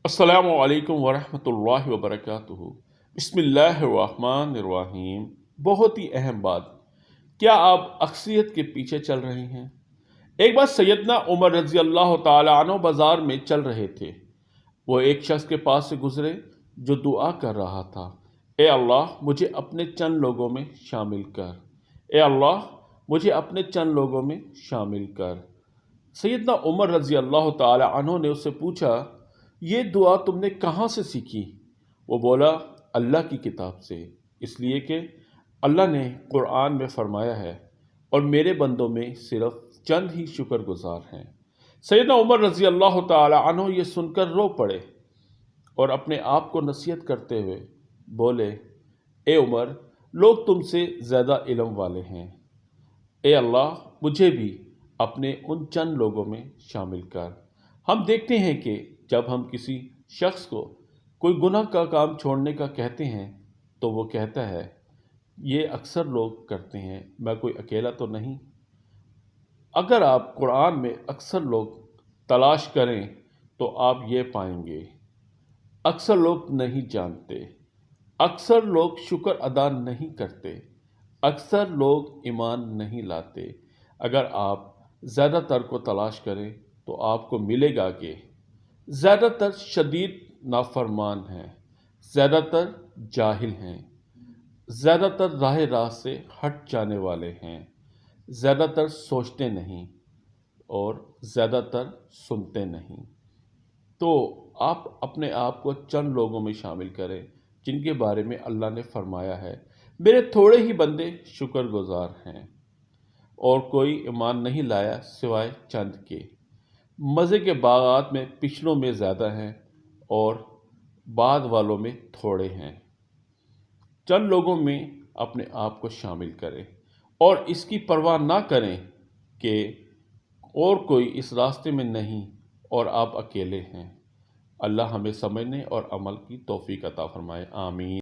अस्सलामु अलैकुम वरहमतुल्लाहि वबरकातुहू। बिस्मिल्लाहिर्रहमानिर्रहीम। बहुत ही अहम बात, क्या आप अक्सरियत के पीछे चल रहे हैं? एक बार सैयदना उमर रजी अल्लाह ताला अन्हु बाजार में चल रहे थे। वो एक शख्स के पास से गुजरे जो दुआ कर रहा था, ए अल्लाह मुझे अपने चंद लोगों में शामिल कर, ए अल्लाह मुझे अपने चंद लोगों में शामिल कर। सैयदना उमर रजी अल्लाह ताला अन्हु ने उससे पूछा, ये दुआ तुमने कहाँ से सीखी? वो बोला, अल्लाह की किताब से, इसलिए कि अल्लाह ने कुरान में फरमाया है और मेरे बंदों में सिर्फ चंद ही शुक्रगुजार हैं। सैयदना उमर रजी अल्लाह ताला अन्हु ये सुनकर रो पड़े और अपने आप को नसीहत करते हुए बोले, ए उमर, लोग तुमसे ज़्यादा इल्म वाले हैं, ए अल्लाह मुझे भी अपने उन चंद लोगों में शामिल कर। हम देखते हैं कि जब हम किसी शख्स को कोई गुनाह का काम छोड़ने का कहते हैं तो वो कहता है, ये अक्सर लोग करते हैं, मैं कोई अकेला तो नहीं। अगर आप कुरान में अक्सर लोग तलाश करें तो आप ये पाएंगे, अक्सर लोग नहीं जानते, अक्सर लोग शुक्र अदा नहीं करते, अक्सर लोग ईमान नहीं लाते। अगर आप ज़्यादातर को तलाश करें तो आपको मिलेगा कि ज़्यादातर शदीद नाफरमान हैं, ज़्यादातर जाहिल हैं, ज़्यादातर राह रास्त से हट जाने वाले हैं, ज़्यादातर सोचते नहीं और ज़्यादातर सुनते नहीं। तो आप अपने आप को चंद लोगों में शामिल करें जिनके बारे में अल्लाह ने फरमाया है, मेरे थोड़े ही बंदे शुक्रगुजार हैं और कोई ईमान नहीं लाया सिवाय चंद के। मज़े के बागात में पिछलों में ज़्यादा हैं और बाद वालों में थोड़े हैं। चंद लोगों में अपने आप को शामिल करें और इसकी परवाह ना करें कि और कोई इस रास्ते में नहीं और आप अकेले हैं। अल्लाह हमें समझने और अमल की तौफीक अता फरमाए। आमीन।